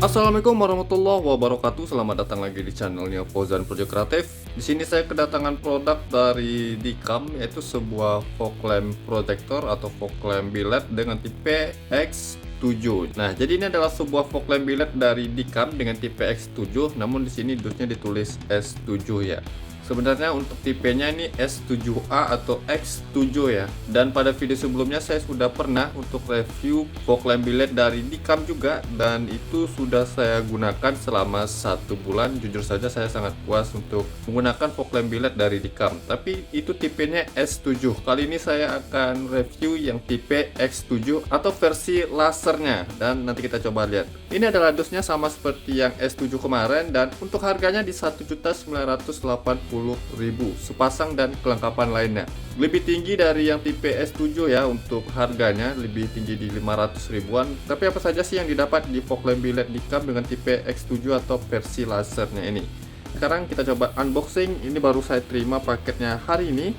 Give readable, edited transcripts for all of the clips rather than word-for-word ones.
Assalamualaikum warahmatullahi wabarakatuh. Selamat datang lagi di channelnya Fauzan Project Kreatif. Di sini saya kedatangan produk dari Dicam, yaitu sebuah fog lamp protector atau fog lamp billet dengan tipe X7. Nah, jadi ini adalah sebuah fog lamp billet dari Dicam dengan tipe X7, namun di sini dusnya ditulis S7 ya. Sebenarnya untuk tipenya ini S7A atau X7 ya. Dan pada video sebelumnya saya sudah pernah untuk review fog lamp billet dari Dicam juga, dan itu sudah saya gunakan selama 1 bulan. Jujur saja saya sangat puas untuk menggunakan fog lamp billet dari Dicam. Tapi itu tipenya S7. Kali ini saya akan review yang tipe X7 atau versi lasernya, dan nanti kita coba lihat. Ini adalah dusnya sama seperti yang S7 kemarin, dan untuk harganya di 1.980.000 sepasang dan kelengkapan lainnya. Lebih tinggi dari yang tipe S7 ya, untuk harganya lebih tinggi di 500 ribuan. Tapi apa saja sih yang didapat di fog lamp billet Dicam dengan tipe X7 atau versi lasernya ini? Sekarang kita coba unboxing. Ini baru saya terima paketnya hari ini.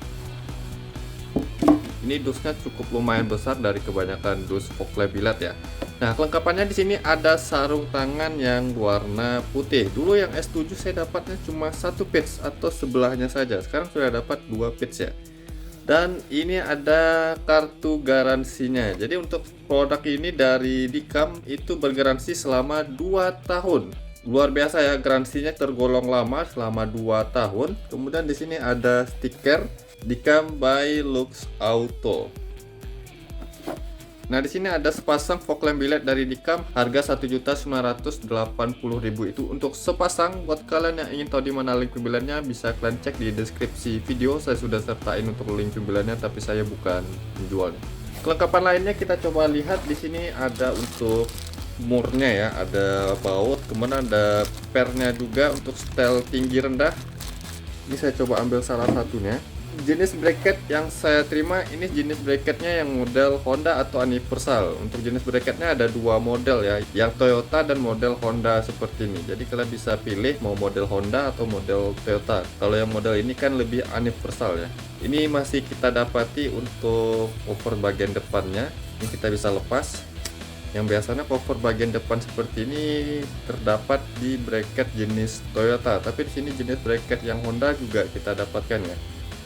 Ini dusnya cukup lumayan besar dari kebanyakan dus fog lamp billet ya. Nah, kelengkapannya di sini ada sarung tangan yang warna putih. Dulu yang S7 saya dapatnya cuma satu piece atau sebelahnya saja. Sekarang sudah dapat 2 piece ya. Dan ini ada kartu garansinya. Jadi untuk produk ini dari Dicam itu bergaransi selama 2 tahun. Luar biasa ya, garansinya tergolong lama selama 2 tahun. Kemudian di sini ada stiker Dicam by Lux Auto. Nah, di sini ada sepasang fog lamp billet dari Dicam, harga 1.980.000 itu untuk sepasang. Buat kalian yang ingin tahu di mana link pembeliannya, bisa kalian cek di deskripsi video. Saya sudah sertain untuk link pembeliannya, tapi saya bukan penjualnya. Kelengkapan lainnya kita coba lihat. Di sini ada untuk murnya ya, ada baut, kemudian ada pernya juga untuk setel tinggi rendah. Ini saya coba ambil salah satunya. Jenis bracket yang saya terima ini jenis bracketnya yang model Honda atau universal. Untuk jenis bracketnya ada 2 model ya, yang Toyota dan model Honda seperti ini. Jadi kalian bisa pilih mau model Honda atau model Toyota. Kalau yang model ini kan lebih universal ya. Ini masih kita dapati untuk cover bagian depannya. Ini kita bisa lepas. Yang biasanya cover bagian depan seperti ini terdapat di bracket jenis Toyota, tapi di sini jenis bracket yang Honda juga kita dapatkan ya.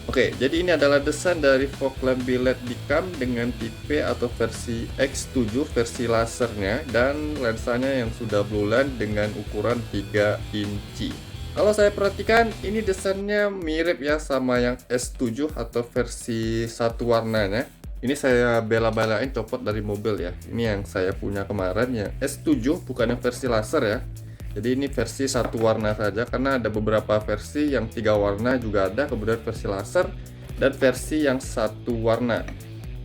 Oke, jadi ini adalah desain dari fog lamp billet Dicam dengan tipe atau versi X7 versi lasernya, dan lensanya yang sudah bulan dengan ukuran 3 inci. Kalau saya perhatikan ini desainnya mirip ya sama yang S7 atau versi satu warnanya. Ini saya bela-belain copot dari mobil ya. Ini yang saya punya kemarin ya, S7 bukan yang versi laser ya. Jadi ini versi satu warna saja, karena ada beberapa versi yang 3 warna juga ada, kemudian versi laser dan versi yang satu warna.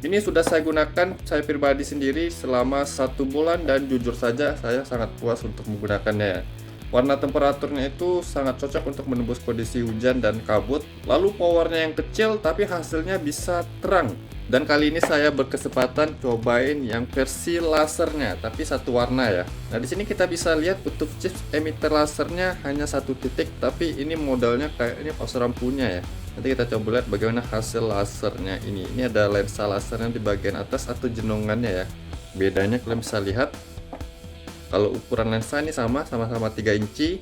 Ini sudah saya gunakan saya pribadi sendiri selama 1 bulan, dan jujur saja saya sangat puas untuk menggunakannya. Warna temperaturnya itu sangat cocok untuk menembus kondisi hujan dan kabut. Lalu powernya yang kecil tapi hasilnya bisa terang. Dan kali ini saya berkesempatan cobain yang versi lasernya, tapi satu warna ya. Nah, di sini kita bisa lihat untuk chip emitter lasernya hanya 1 titik, tapi ini modelnya kayak ini pas lampunya ya. Nanti kita coba lihat bagaimana hasil lasernya ini. Ini ada lensa lasernya di bagian atas atau jenongannya ya. Bedanya kalian bisa lihat. Kalau ukuran lensa ini sama-sama 3 inci.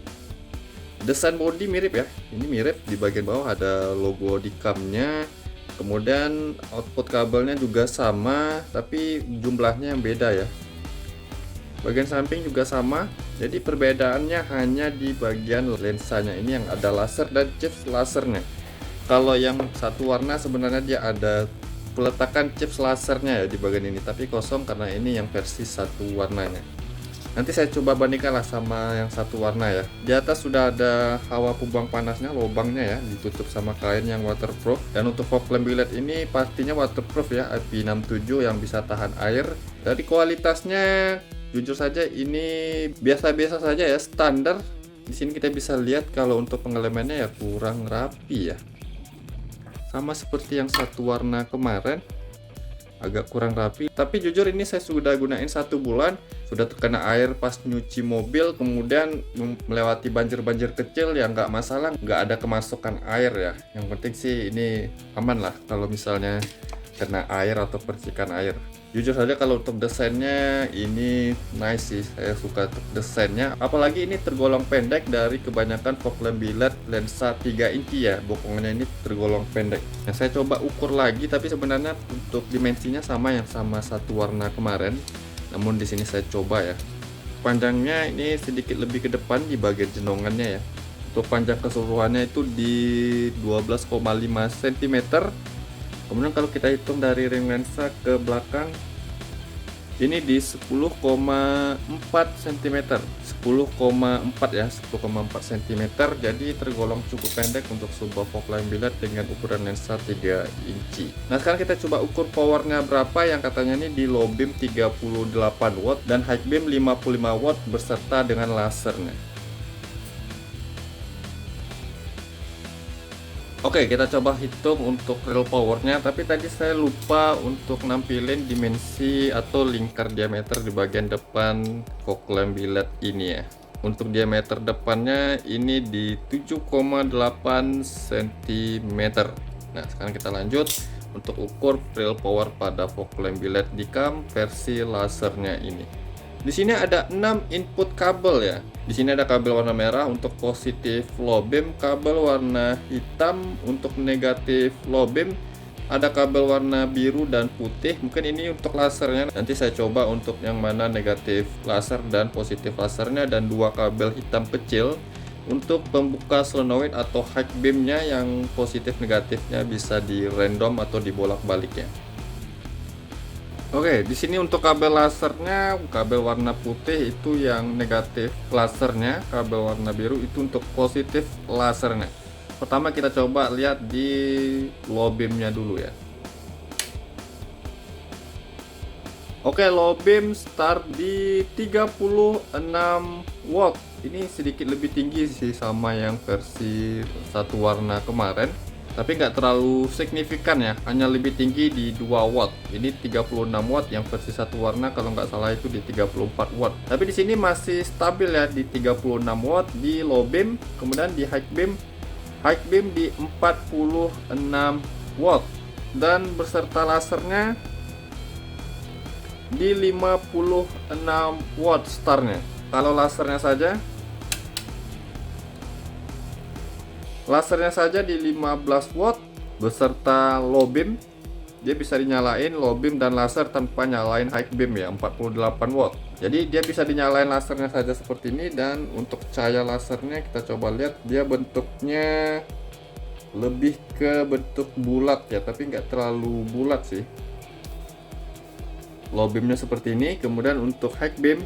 Desain body mirip ya. Ini mirip, di bagian bawah ada logo Dicamnya. Kemudian output kabelnya juga sama, tapi jumlahnya yang beda ya. Bagian samping juga sama. Jadi perbedaannya hanya di bagian lensanya ini yang ada laser dan chips lasernya. Kalau yang satu warna sebenarnya dia ada peletakan chips lasernya ya di bagian ini, tapi kosong karena ini yang versi satu warnanya. Nanti saya coba bandingkanlah sama yang satu warna ya. Di atas sudah ada hawa pembuang panasnya, lubangnya ya, ditutup sama kain yang waterproof. Dan untuk fog lamp billet ini pastinya waterproof ya, IP67 yang bisa tahan air. Dari kualitasnya jujur saja ini biasa-biasa saja ya, standar. Di sini kita bisa lihat kalau untuk pengelemannya ya kurang rapi ya. Sama seperti yang satu warna kemarin, agak kurang rapi. Tapi jujur ini saya sudah gunain 1 bulan, sudah terkena air pas nyuci mobil, kemudian melewati banjir-banjir kecil ya nggak masalah, nggak ada kemasukan air ya. Yang penting sih ini aman lah kalau misalnya kena air atau percikan air. Jujur saja kalau untuk desainnya ini nice sih, saya suka untuk desainnya. Apalagi ini tergolong pendek dari kebanyakan fog lamp billet lensa 3 inci ya, bokongannya ini tergolong pendek. Nah saya coba ukur lagi, tapi sebenarnya untuk dimensinya sama yang sama satu warna kemarin. Namun di sini saya coba ya, panjangnya ini sedikit lebih ke depan di bagian jenongannya ya. Untuk panjang keseluruhannya itu di 12,5 cm. Kemudian kalau kita hitung dari ring lensa ke belakang ini di 10,4 cm, 10,4 ya, 10,4 cm. Jadi tergolong cukup pendek untuk sebuah fog lamp billet dengan ukuran lensa 3 inci. Nah sekarang kita coba ukur powernya berapa, yang katanya ini di low beam 38 watt dan high beam 55 watt beserta dengan lasernya. Oke, kita coba hitung untuk real powernya, tapi tadi saya lupa untuk nampilin dimensi atau lingkar diameter di bagian depan fog lamp billet ini ya. Untuk diameter depannya ini di 7,8 cm. Nah sekarang kita lanjut untuk ukur real power pada fog lamp billet Dicam versi lasernya ini. Di sini ada 6 input kabel ya. Di sini ada kabel warna merah untuk positif low beam, kabel warna hitam untuk negatif low beam, ada kabel warna biru dan putih. Mungkin ini untuk lasernya. Nanti saya coba untuk yang mana negatif laser dan positif lasernya, dan 2 kabel hitam kecil untuk pembuka solenoid atau high beamnya, yang positif negatifnya bisa di random atau dibolak-balik ya. Oke, di sini untuk kabel lasernya, kabel warna putih itu yang negatif lasernya, kabel warna biru itu untuk positif lasernya. Pertama kita coba lihat di low beamnya dulu ya. Oke, low beam start di 36 watt. Ini sedikit lebih tinggi sih sama yang versi satu warna kemarin, tapi nggak terlalu signifikan ya, hanya lebih tinggi di 2 watt. Ini 36 watt, yang versi satu warna kalau nggak salah itu di 34 watt. Tapi di sini masih stabil ya di 36 watt di low beam, kemudian di high beam di 46 watt, dan beserta lasernya di 56 watt startnya. Kalau lasernya saja di 15 watt beserta low beam, dia bisa dinyalain low beam dan laser tanpa nyalain high beam ya, 48 watt. Jadi dia bisa dinyalain lasernya saja seperti ini. Dan untuk cahaya lasernya kita coba lihat, dia bentuknya lebih ke bentuk bulat ya, tapi nggak terlalu bulat sih. Low beamnya seperti ini. Kemudian untuk high beam,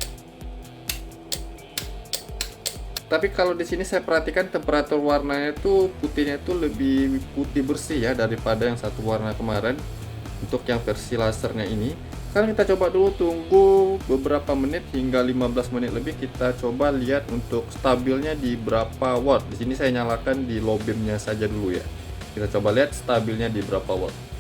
tapi kalau di sini saya perhatikan temperatur warnanya itu putihnya itu lebih putih bersih ya daripada yang satu warna kemarin untuk yang versi lasernya ini. Sekarang kita coba dulu tunggu beberapa menit hingga 15 menit lebih, kita coba lihat untuk stabilnya di berapa watt. Di sini saya nyalakan di low beamnya saja dulu ya. Kita coba lihat stabilnya di berapa watt.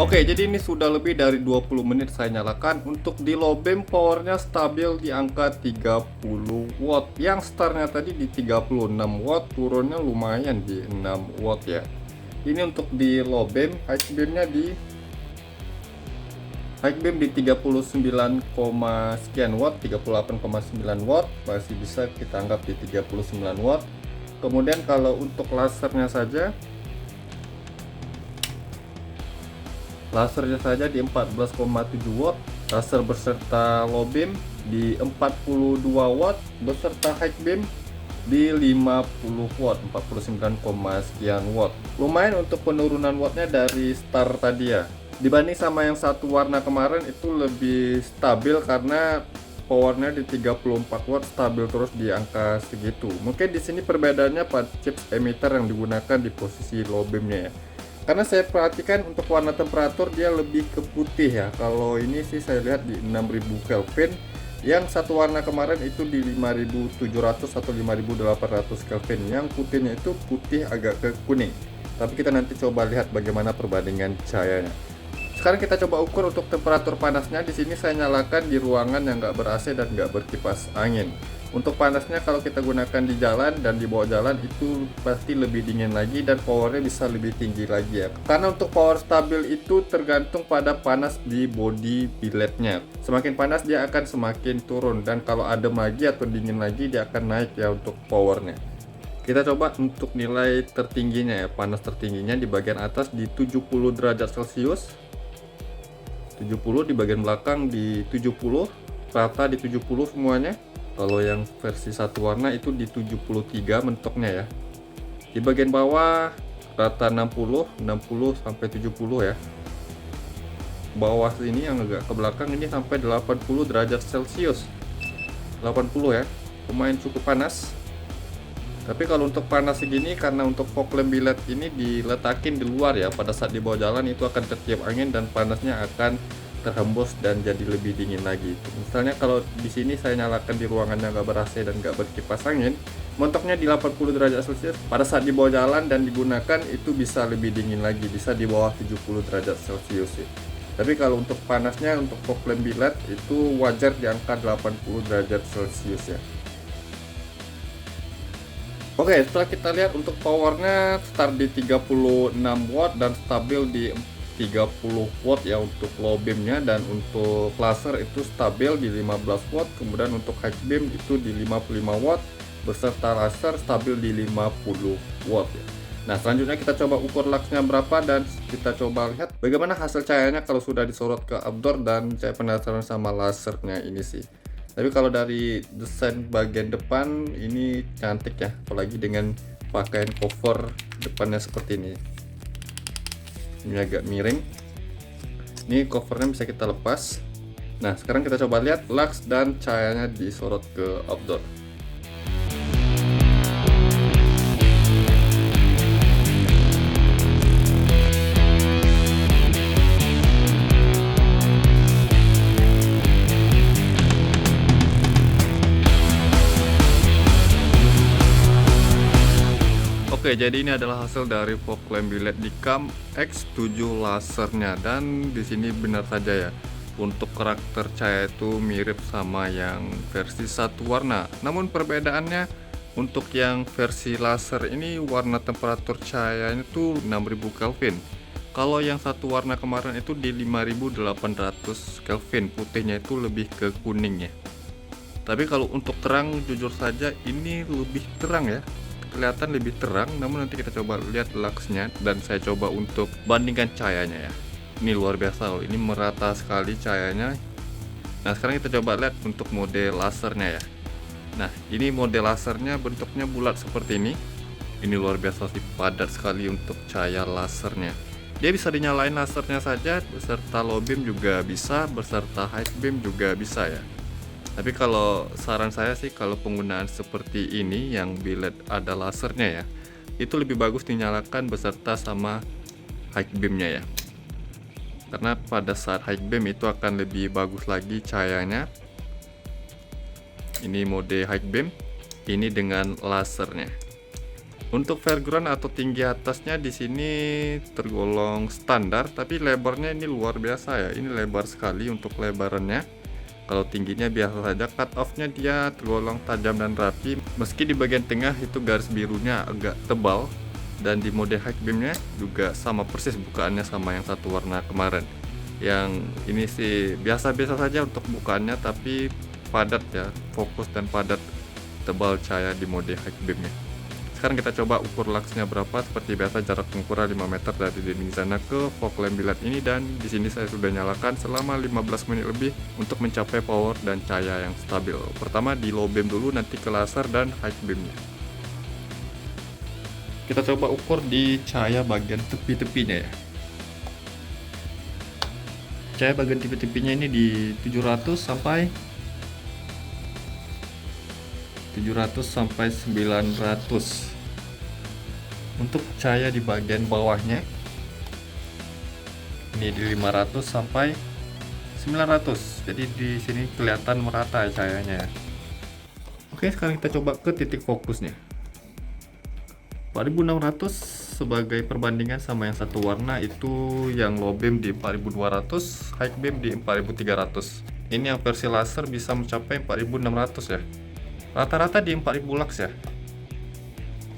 Oke, jadi ini sudah lebih dari 20 menit saya nyalakan. Untuk di low beam powernya stabil di angka 30 watt. Yang startnya tadi di 36 watt, turunnya lumayan di 6 watt ya. Ini untuk di low beam, high beamnya di 39, sekian watt, 38,9 watt, masih bisa kita anggap di 39 watt. Kemudian kalau untuk lasernya saja di 14,7 watt, laser beserta low beam di 42 watt, beserta high beam di 50 watt, 49, sekian watt. Lumayan untuk penurunan wattnya dari start tadi ya. Dibanding sama yang satu warna kemarin itu lebih stabil karena powernya di 34 watt, stabil terus di angka segitu. Mungkin di sini perbedaannya pada chips emitter yang digunakan di posisi low beamnya ya. Karena saya perhatikan untuk warna temperatur dia lebih ke putih ya. Kalau ini sih saya lihat di 6000 Kelvin. Yang satu warna kemarin itu di 5700 atau 5800 Kelvin. Yang putihnya itu putih agak ke kuning. Tapi kita nanti coba lihat bagaimana perbandingan cahayanya. Sekarang kita coba ukur untuk temperatur panasnya. Di sini saya nyalakan di ruangan yang nggak ber AC dan nggak berkipas angin. Untuk panasnya kalau kita gunakan di jalan dan di bawah jalan itu pasti lebih dingin lagi dan powernya bisa lebih tinggi lagi ya. Karena untuk power stabil itu tergantung pada panas di body billetnya. Semakin panas dia akan semakin turun, dan kalau adem lagi atau dingin lagi dia akan naik ya untuk powernya. Kita coba untuk nilai tertingginya ya, panas tertingginya di bagian atas di 70 derajat Celcius, 70 di bagian belakang di 70, rata di 70 semuanya. Kalau yang versi satu warna itu di 73 mentoknya ya. Di bagian bawah rata 60 sampai 70 ya. Bawah sini yang agak ke belakang ini sampai 80 derajat Celcius. 80 ya. Lumayan cukup panas. Tapi kalau untuk panas segini, karena untuk fog lamp billet ini diletakin di luar ya, pada saat di bawah jalan itu akan tertiup angin dan panasnya akan terhembus dan jadi lebih dingin lagi. Misalnya kalau di sini saya nyalakan di ruangan yang nggak ber-AC dan nggak berkipas angin, mentoknya di 80 derajat Celcius. Pada saat di bawah jalan dan digunakan itu bisa lebih dingin lagi, bisa di bawah 70 derajat Celcius ya. Tapi kalau untuk panasnya untuk fog lamp billet itu wajar di angka 80 derajat Celcius ya. Oke, setelah kita lihat untuk powernya start di 36 watt dan stabil di 30 watt ya untuk low beamnya, dan untuk laser itu stabil di 15 watt, kemudian untuk high beam itu di 55 watt beserta laser stabil di 50 watt ya. Nah, selanjutnya kita coba ukur luxnya berapa dan kita coba lihat bagaimana hasil cahayanya kalau sudah disorot ke outdoor, dan saya penasaran sama lasernya ini sih. Tapi kalau dari desain bagian depan ini cantik ya, apalagi dengan pakaian cover depannya seperti ini. Ini agak miring. Ini covernya bisa kita lepas. Nah, sekarang kita coba lihat lux dan cahayanya disorot ke outdoor. Oke, jadi ini adalah hasil dari fog lamp billet Dicam X7 lasernya, dan di sini benar saja ya, untuk karakter cahaya itu mirip sama yang versi satu warna. Namun perbedaannya untuk yang versi laser ini warna temperatur cahayanya itu 6000 Kelvin. Kalau yang satu warna kemarin itu di 5800 Kelvin, putihnya itu lebih ke kuningnya. Tapi kalau untuk terang jujur saja ini lebih terang ya, kelihatan lebih terang. Namun nanti kita coba lihat luxnya dan saya coba untuk bandingkan cahayanya ya. Ini luar biasa loh, ini merata sekali cahayanya. Nah, sekarang kita coba lihat untuk mode lasernya ya. Nah, ini mode lasernya bentuknya bulat seperti ini. Ini luar biasa sih, padat sekali untuk cahaya lasernya. Dia bisa dinyalain lasernya saja, beserta low beam juga bisa, beserta high beam juga bisa ya. Tapi kalau saran saya sih, kalau penggunaan seperti ini yang billet ada lasernya ya, itu lebih bagus dinyalakan beserta sama high beamnya ya. Karena pada saat high beam itu akan lebih bagus lagi cahayanya. Ini mode high beam, ini dengan lasernya. Untuk foreground atau tinggi atasnya di sini tergolong standar, tapi lebarnya ini luar biasa ya. Ini lebar sekali untuk lebarannya. Kalau tingginya biasa saja, cut off-nya dia tergolong tajam dan rapi. Meski di bagian tengah itu garis birunya agak tebal, dan di mode high beam-nya juga sama persis bukaannya sama yang satu warna kemarin. Yang ini sih biasa-biasa saja untuk bukaannya, tapi padat ya, fokus dan padat, tebal cahaya di mode high beam-nya. Sekarang kita coba ukur luxnya berapa. Seperti biasa jarak pengukuran 5 meter dari dinding sana ke fog lamp billet ini, dan di sini saya sudah nyalakan selama 15 menit lebih untuk mencapai power dan cahaya yang stabil. Pertama di low beam dulu, nanti ke laser dan high beam-nya. Kita coba ukur di cahaya bagian tepi-tepinya ya. Cahaya bagian tepi-tepinya ini di 700 sampai 900. Untuk cahaya di bagian bawahnya ini di 500 sampai 900. Jadi di sini kelihatan merata cahayanya ya. Oke, sekarang kita coba ke titik fokusnya. 4600 sebagai perbandingan sama yang satu warna itu, yang low beam di 4200, high beam di 4300. Ini yang versi laser bisa mencapai 4600 ya. Rata-rata di 4000 lux ya.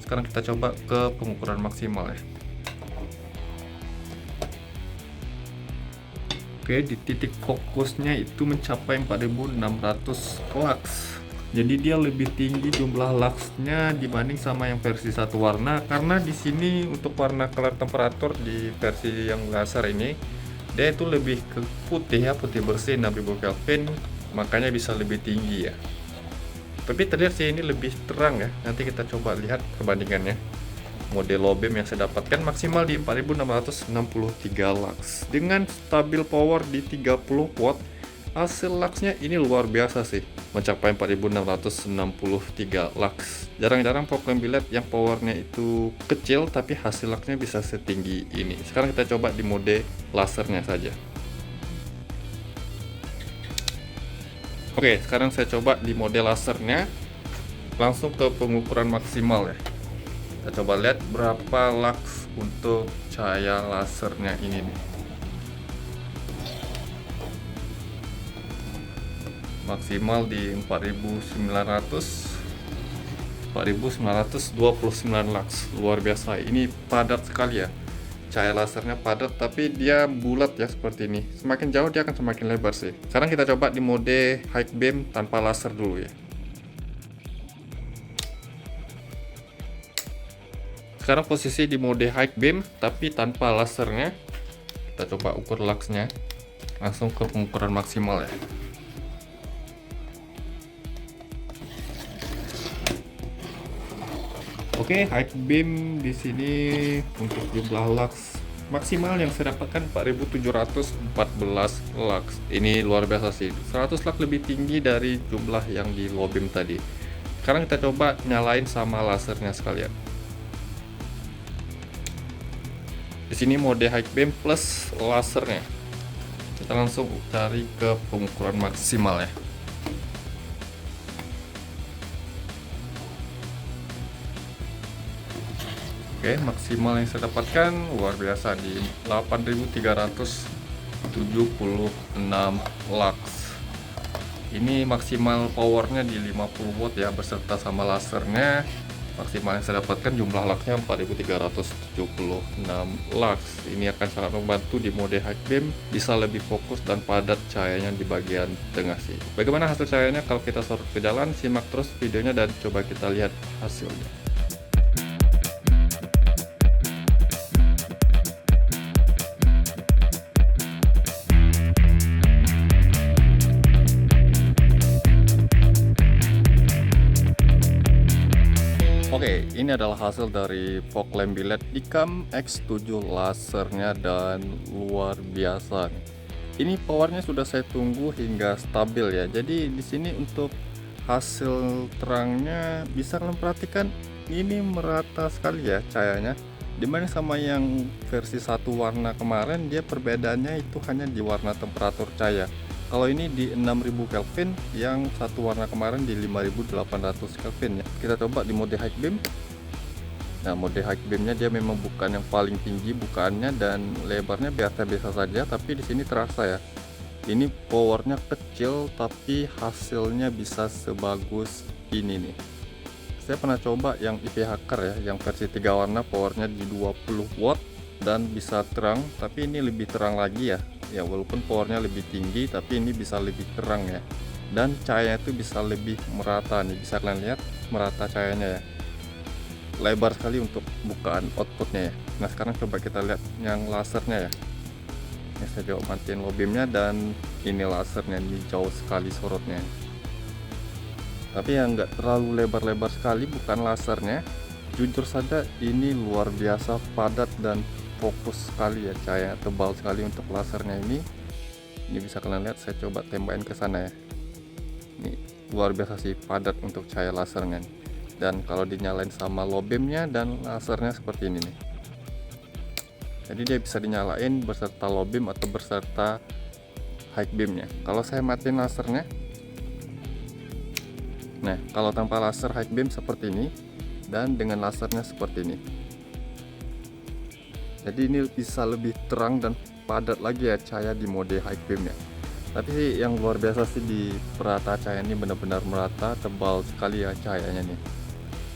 Sekarang kita coba ke pengukuran maksimal ya. Oke, di titik fokusnya itu mencapai 4600 lux. Jadi dia lebih tinggi jumlah luxnya dibanding sama yang versi satu warna, karena di sini untuk warna color temperatur di versi yang laser ini dia itu lebih ke putih ya, putih bersih 6000 Kelvin, makanya bisa lebih tinggi ya. Tapi terlihat sih ini lebih terang ya. Nanti kita coba lihat perbandingannya. Model low beam yang saya dapatkan maksimal di 4663 lux dengan stabil power di 30 watt. Hasil luxnya ini luar biasa sih, mencapai 4663 lux. Jarang-jarang fog lamp biled yang powernya itu kecil tapi hasil luxnya bisa setinggi ini. Sekarang kita coba di mode lasernya saja. Oke, sekarang saya coba di mode lasernya, langsung ke pengukuran maksimal ya. Kita coba lihat berapa lux untuk cahaya lasernya ini nih. Maksimal di 4929 lux. Luar biasa, ini padat sekali ya. Cahaya lasernya padat tapi dia bulat ya seperti ini. Semakin jauh dia akan semakin lebar sih. Sekarang kita coba di mode high beam tanpa laser dulu ya. Sekarang posisi di mode high beam tapi tanpa lasernya. Kita coba ukur luxnya, langsung ke pengukuran maksimal ya. Oke, high beam di sini untuk jumlah lux maksimal yang saya dapatkan 4714 lux. Ini luar biasa sih. 100 lux lebih tinggi dari jumlah yang di low beam tadi. Sekarang kita coba nyalain sama lasernya sekalian. Di sini mode high beam plus lasernya. Kita langsung cari ke pengukuran maksimal ya. Oke, maksimal yang saya dapatkan luar biasa di 8376 lux. Ini maksimal powernya di 50 watt ya, beserta sama lasernya. Maksimal yang saya dapatkan jumlah luxnya 4376 lux. Ini akan sangat membantu di mode high beam, bisa lebih fokus dan padat cahayanya di bagian tengah sih. Bagaimana hasil cahayanya kalau kita sorot ke jalan? Simak terus videonya dan coba kita lihat hasilnya. Oke, ini adalah hasil dari fog lamp biled ICAM X7 lasernya dan luar biasa. Ini powernya sudah saya tunggu hingga stabil ya. Jadi di sini untuk hasil terangnya bisa kalian perhatikan, ini merata sekali ya cahayanya. Dimana sama yang versi satu warna kemarin, dia perbedaannya itu hanya di warna temperatur cahaya. Kalau ini di 6000 Kelvin, yang satu warna kemarin di 5800 Kelvin ya. Kita coba di mode high beam. Nah, mode high beamnya dia memang bukan yang paling tinggi bukaannya dan lebarnya biasa-biasa saja, tapi di sini terasa ya. Ini powernya kecil tapi hasilnya bisa sebagus ini nih. Saya pernah coba yang IP Hacker ya, yang versi 3 warna, powernya di 20 watt dan bisa terang, tapi ini lebih terang lagi ya. Ya walaupun powernya lebih tinggi tapi ini bisa lebih terang ya, dan cahayanya itu bisa lebih merata nih, bisa kalian lihat merata cahayanya ya, lebar sekali untuk bukaan outputnya ya. Nah sekarang coba kita lihat yang lasernya ya. Ini saya coba matiin low beamnya dan ini lasernya, ini jauh sekali sorotnya, tapi yang nggak terlalu lebar-lebar sekali bukan lasernya. Jujur saja ini luar biasa padat dan fokus sekali ya, cahaya tebal sekali untuk lasernya ini. Ini bisa kalian lihat, saya coba tembakin ke sana ya. Ini luar biasa sih padat untuk cahaya lasernya. Dan kalau dinyalain sama low beamnya dan lasernya seperti ini nih. Jadi dia bisa dinyalain beserta low beam atau beserta high beamnya. Kalau saya matiin lasernya, nah kalau tanpa laser high beam seperti ini, dan dengan lasernya seperti ini. Jadi ini bisa lebih terang dan padat lagi ya cahaya di mode high beam ya. Tapi sih yang luar biasa sih di perata cahaya ini, benar-benar merata, tebal sekali ya cahayanya nih.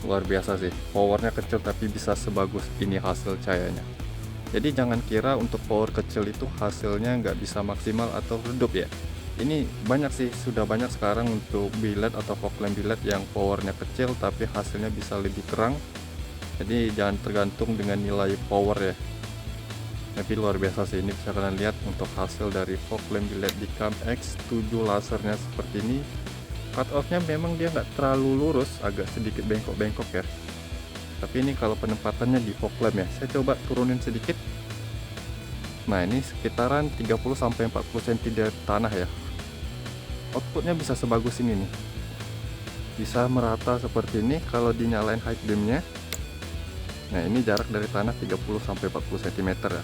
Luar biasa sih, powernya kecil tapi bisa sebagus ini hasil cahayanya. Jadi jangan kira untuk power kecil itu hasilnya nggak bisa maksimal atau redup ya. Ini banyak sih, sudah banyak sekarang untuk biled atau fog lamp biled yang powernya kecil tapi hasilnya bisa lebih terang. Jadi jangan tergantung dengan nilai power ya. Tapi luar biasa sih, ini bisa kalian lihat untuk hasil dari fog lamp biled Dicam X7 lasernya seperti ini. Cut off nya memang dia nggak terlalu lurus, agak sedikit bengkok-bengkok ya. Tapi ini kalau penempatannya di fog lamp ya, saya coba turunin sedikit. Nah ini sekitaran 30-40 cm dari tanah ya. Outputnya bisa sebagus ini nih, bisa merata seperti ini kalau dinyalain high beamnya. Nah ini jarak dari tanah 30-40 cm ya,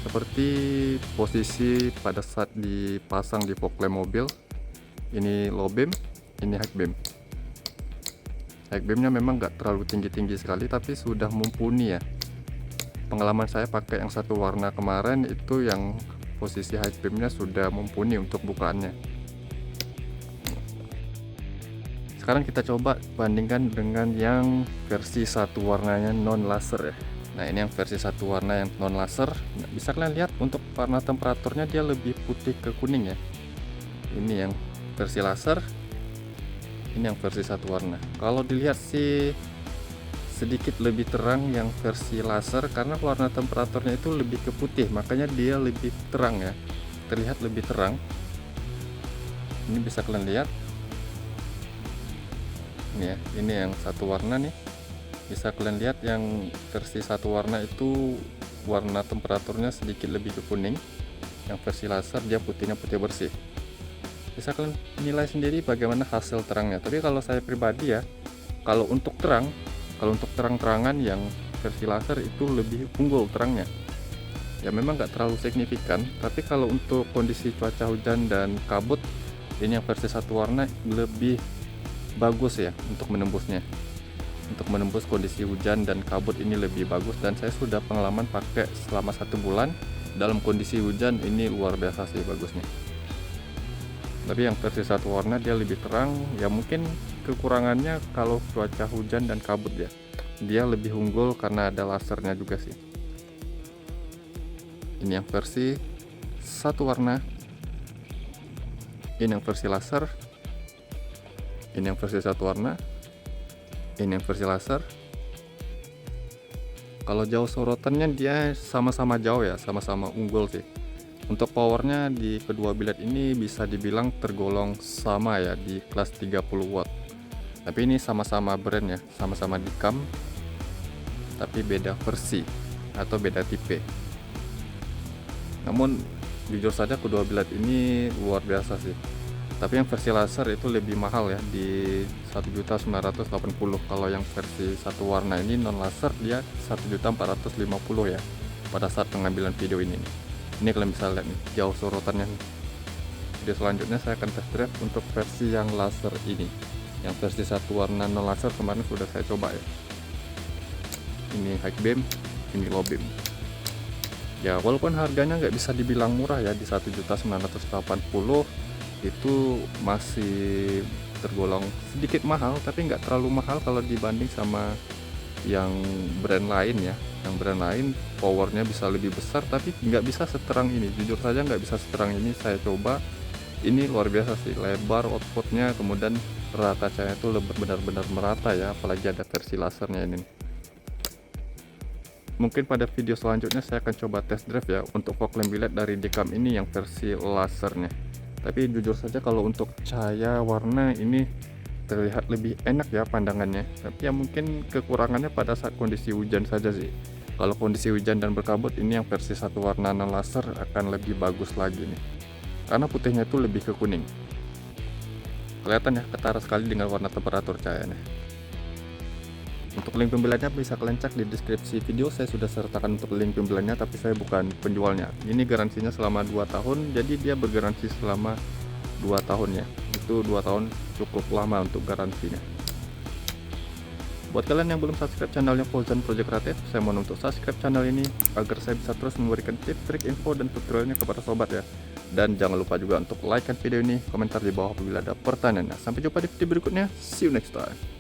seperti posisi pada saat dipasang di fog lamp mobil. Ini low beam, ini high beam. High beamnya memang nggak terlalu tinggi-tinggi sekali tapi sudah mumpuni ya. Pengalaman saya pakai yang satu warna kemarin itu yang posisi high beamnya sudah mumpuni untuk bukaannya. Sekarang kita coba bandingkan dengan yang versi satu warnanya non laser ya. Nah ini yang versi satu warna yang non laser. Nah, bisa kalian lihat untuk warna temperaturnya dia lebih putih ke kuning ya. Ini yang versi laser, ini yang versi satu warna. Kalau dilihat sih sedikit lebih terang yang versi laser karena warna temperaturnya itu lebih ke putih, makanya dia lebih terang ya, terlihat lebih terang. Ini bisa kalian lihat ini ya, ini yang satu warna nih, bisa kalian lihat yang versi satu warna itu warna temperaturnya sedikit lebih ke kuning, yang versi laser dia putihnya putih bersih. Bisa kalian nilai sendiri bagaimana hasil terangnya. Tapi kalau saya pribadi ya, kalau untuk terang-terangan yang versi laser itu lebih unggul terangnya ya, memang nggak terlalu signifikan. Tapi kalau untuk kondisi cuaca hujan dan kabut, ini yang versi satu warna lebih bagus ya untuk menembusnya. Untuk menembus kondisi hujan dan kabut ini lebih bagus, dan saya sudah pengalaman pakai selama 1 bulan dalam kondisi hujan, ini luar biasa sih bagusnya. Tapi yang versi satu warna dia lebih terang ya, mungkin kekurangannya kalau cuaca hujan dan kabut ya, dia lebih unggul karena ada lasernya juga sih. Ini yang versi satu warna, ini yang versi laser, ini yang versi satu warna, ini yang versi laser. Kalau jauh sorotannya dia sama-sama jauh ya, sama-sama unggul sih. Untuk powernya di kedua biled ini bisa dibilang tergolong sama ya, di kelas 30 watt. Tapi ini sama-sama brand ya, sama-sama Dicam, tapi beda versi atau beda tipe. Namun jujur saja kedua biled ini luar biasa sih. Tapi yang versi laser itu lebih mahal ya, di 1.980.000. Kalau yang versi satu warna ini non laser dia 1.450.000 ya pada saat pengambilan video ini nih. Ini kalian bisa lihat nih jauh sorotannya nih. Video selanjutnya saya akan test drive untuk versi yang laser ini. Yang versi satu warna non laser kemarin sudah saya coba ya. Ini high beam, ini low beam. Ya walaupun harganya nggak bisa dibilang murah ya, di 1.980.000 itu masih tergolong sedikit mahal, tapi nggak terlalu mahal kalau dibanding sama yang brand lain ya. Yang brand lain powernya bisa lebih besar tapi nggak bisa seterang ini. Jujur saja nggak bisa seterang ini, saya coba. Ini luar biasa sih, lebar outputnya, kemudian rata cahaya itu benar-benar merata ya, apalagi ada versi lasernya ini. Mungkin pada video selanjutnya saya akan coba test drive ya untuk fog lamp biled dari Dicam ini yang versi lasernya. Tapi jujur saja kalau untuk cahaya warna ini terlihat lebih enak ya pandangannya. Tapi ya mungkin kekurangannya pada saat kondisi hujan saja sih. Kalau kondisi hujan dan berkabut, ini yang versi satu warna non laser akan lebih bagus lagi nih, karena putihnya itu lebih ke kuning. Kelihatan ya, ketara sekali dengan warna temperatur cahayanya. Untuk link pembeliannya bisa kalian cek di deskripsi video. Saya sudah sertakan untuk link pembeliannya, tapi saya bukan penjualnya. Ini garansinya selama 2 tahun, jadi dia bergaransi selama 2 tahun ya. Itu 2 tahun cukup lama untuk garansinya. Buat kalian yang belum subscribe channelnya Fauzan Project Creative, saya mohon untuk subscribe channel ini agar saya bisa terus memberikan tips, trik, info, dan tutorialnya kepada sobat ya. Dan jangan lupa juga untuk like kan video ini, komentar di bawah apabila ada pertanyaan. Sampai jumpa di video berikutnya. See you next time.